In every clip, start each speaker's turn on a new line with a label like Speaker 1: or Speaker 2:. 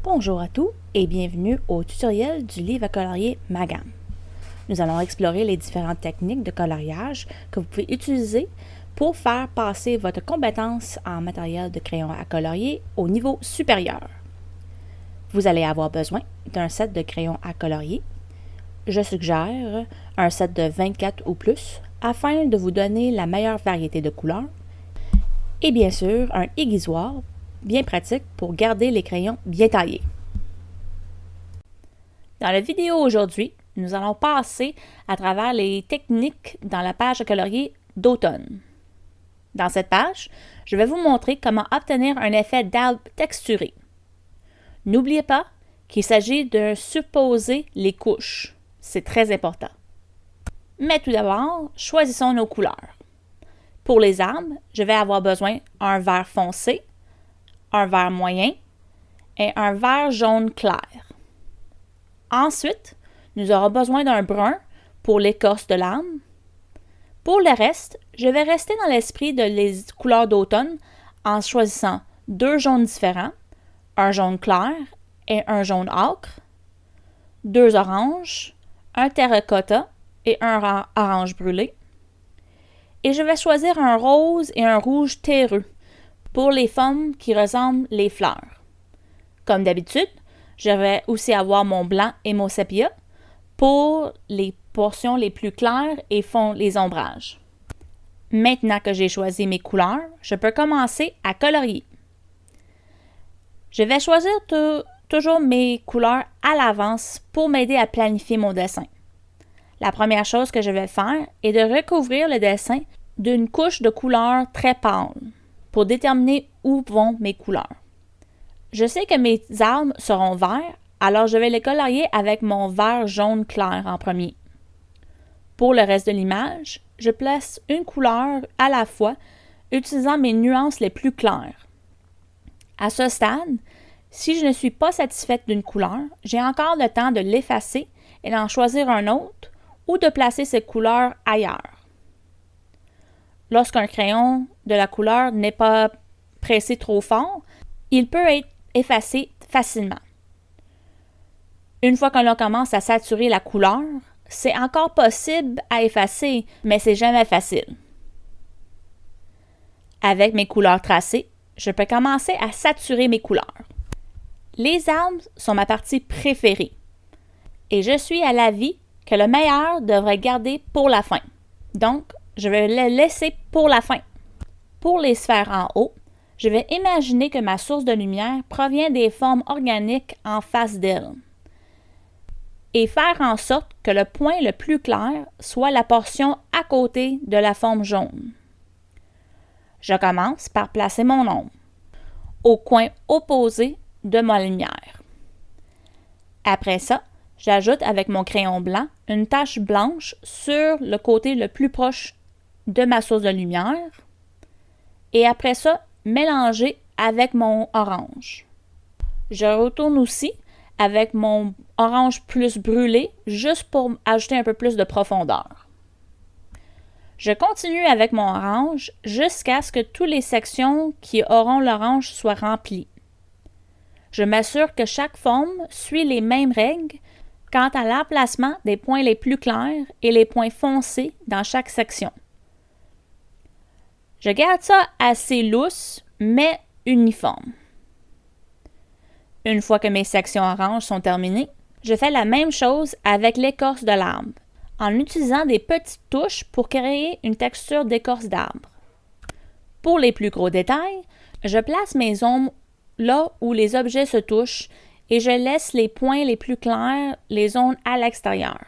Speaker 1: Bonjour à tous et bienvenue au tutoriel du livre à colorier Ma Gamme. Nous allons explorer les différentes techniques de coloriage que vous pouvez utiliser pour faire passer votre compétence en matériel de crayon à colorier au niveau supérieur. Vous allez avoir besoin d'un set de crayons à colorier. Je suggère un set de 24 ou plus afin de vous donner la meilleure variété de couleurs et bien sûr un aiguisoir bien pratique pour garder les crayons bien taillés. Dans la vidéo aujourd'hui, nous allons passer à travers les techniques dans la page à colorier d'automne. Dans cette page, je vais vous montrer comment obtenir un effet d'albe texturé. N'oubliez pas qu'il s'agit de supposer les couches. C'est très important. Mais tout d'abord, choisissons nos couleurs. Pour les arbres, je vais avoir besoin d'un vert foncé, un vert moyen et un vert jaune clair. Ensuite, nous aurons besoin d'un brun pour l'écorce de l'arbre. Pour le reste, je vais rester dans l'esprit de les couleurs d'automne en choisissant deux jaunes différents, un jaune clair et un jaune ocre, deux oranges, un terracotta et un orange brûlé. Et je vais choisir un rose et un rouge terreux pour les formes qui ressemblent les fleurs. Comme d'habitude, je vais aussi avoir mon blanc et mon sépia pour les portions les plus claires et font les ombrages. Maintenant que j'ai choisi mes couleurs, je peux commencer à colorier. Je vais choisir toujours mes couleurs à l'avance pour m'aider à planifier mon dessin. La première chose que je vais faire est de recouvrir le dessin d'une couche de couleur très pâle pour déterminer où vont mes couleurs. Je sais que mes arbres seront verts, alors je vais les colorier avec mon vert jaune clair en premier. Pour le reste de l'image, je place une couleur à la fois, utilisant mes nuances les plus claires. À ce stade, si je ne suis pas satisfaite d'une couleur, j'ai encore le temps de l'effacer et d'en choisir un autre ou de placer cette couleur ailleurs. Lorsqu'un crayon de la couleur n'est pas pressé trop fort, il peut être effacé facilement. Une fois que l'on commence à saturer la couleur, c'est encore possible à effacer, mais c'est jamais facile. Avec mes couleurs tracées, je peux commencer à saturer mes couleurs. Les arbres sont ma partie préférée et je suis à l'avis que le meilleur devrait garder pour la fin. Donc, je vais le laisser pour la fin. Pour les sphères en haut, je vais imaginer que ma source de lumière provient des formes organiques en face d'elle et faire en sorte que le point le plus clair soit la portion à côté de la forme jaune. Je commence par placer mon ombre au coin opposé de ma lumière. Après ça, j'ajoute avec mon crayon blanc une tache blanche sur le côté le plus proche de ma source de lumière et après ça, mélanger avec mon orange. Je retourne aussi avec mon orange plus brûlé juste pour ajouter un peu plus de profondeur. Je continue avec mon orange jusqu'à ce que toutes les sections qui auront l'orange soient remplies. Je m'assure que chaque forme suit les mêmes règles quant à l'emplacement des points les plus clairs et les points foncés dans chaque section. Je garde ça assez lousse, mais uniforme. Une fois que mes sections oranges sont terminées, je fais la même chose avec l'écorce de l'arbre, en utilisant des petites touches pour créer une texture d'écorce d'arbre. Pour les plus gros détails, je place mes ombres là où les objets se touchent et je laisse les points les plus clairs, les zones à l'extérieur.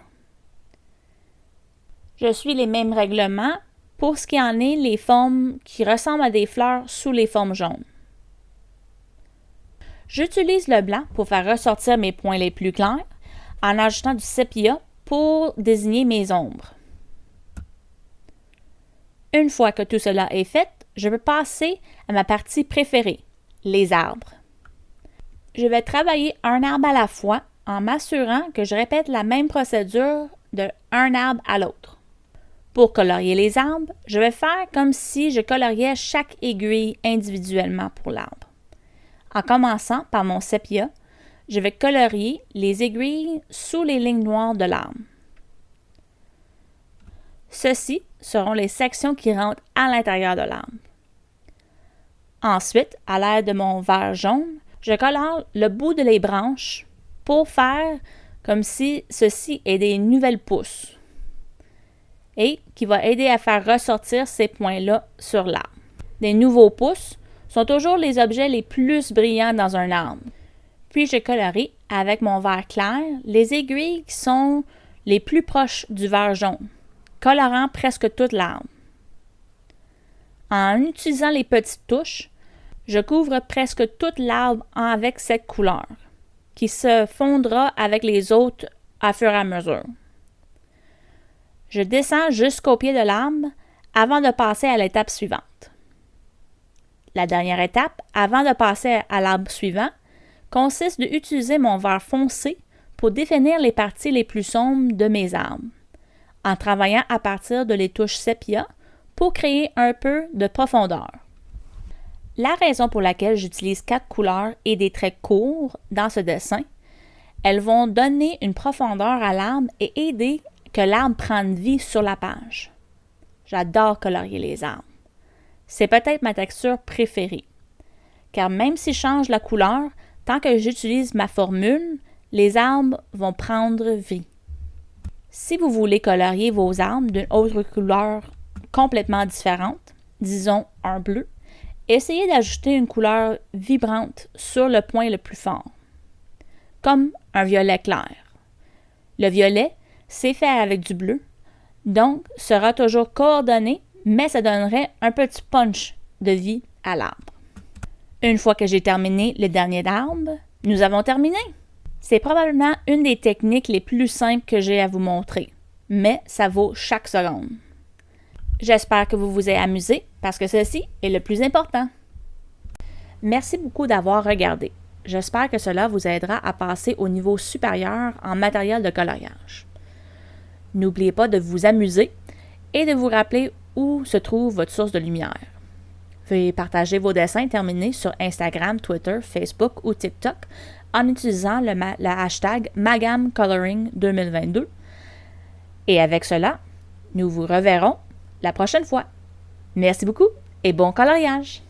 Speaker 1: Je suis les mêmes règlements pour ce qui en est les formes qui ressemblent à des fleurs sous les formes jaunes. J'utilise le blanc pour faire ressortir mes points les plus clairs en ajoutant du sépia pour désigner mes ombres. Une fois que tout cela est fait, je peux passer à ma partie préférée, les arbres. Je vais travailler un arbre à la fois en m'assurant que je répète la même procédure de un arbre à l'autre. Pour colorier les arbres, je vais faire comme si je coloriais chaque aiguille individuellement pour l'arbre. En commençant par mon sépia, je vais colorier les aiguilles sous les lignes noires de l'arbre. Ceci seront les sections qui rentrent à l'intérieur de l'arbre. Ensuite, à l'aide de mon verre jaune, je colore le bout de les branches pour faire comme si ceci est des nouvelles pousses et qui va aider à faire ressortir ces points-là sur l'arbre. Les nouveaux pousses sont toujours les objets les plus brillants dans un arbre. Puis je colorie avec mon verre clair les aiguilles qui sont les plus proches du verre jaune, colorant presque toute l'arbre. En utilisant les petites touches, je couvre presque toute l'arbre avec cette couleur, qui se fondra avec les autres à fur et à mesure. Je descends jusqu'au pied de l'arbre avant de passer à l'étape suivante. La dernière étape, avant de passer à l'arbre suivant, consiste d'utiliser mon verre foncé pour définir les parties les plus sombres de mes arbres, en travaillant à partir de les touches sépia pour créer un peu de profondeur. La raison pour laquelle j'utilise 4 couleurs et des traits courts dans ce dessin, elles vont donner une profondeur à l'arbre et aider que l'arbre prenne vie sur la page. J'adore colorier les arbres. C'est peut-être ma texture préférée, car même si je change la couleur, tant que j'utilise ma formule, les arbres vont prendre vie. Si vous voulez colorier vos arbres d'une autre couleur complètement différente, disons un bleu, essayez d'ajouter une couleur vibrante sur le point le plus fort, comme un violet clair. Le violet, c'est fait avec du bleu, donc sera toujours coordonné, mais ça donnerait un petit punch de vie à l'arbre. Une fois que j'ai terminé le dernier arbre, nous avons terminé. C'est probablement une des techniques les plus simples que j'ai à vous montrer, mais ça vaut chaque seconde. J'espère que vous vous êtes amusé parce que ceci est le plus important. Merci beaucoup d'avoir regardé. J'espère que cela vous aidera à passer au niveau supérieur en matériel de coloriage. N'oubliez pas de vous amuser et de vous rappeler où se trouve votre source de lumière. Veuillez partager vos dessins terminés sur Instagram, Twitter, Facebook ou TikTok en utilisant le hashtag MagamColoring2022. Et avec cela, nous vous reverrons la prochaine fois. Merci beaucoup et bon coloriage!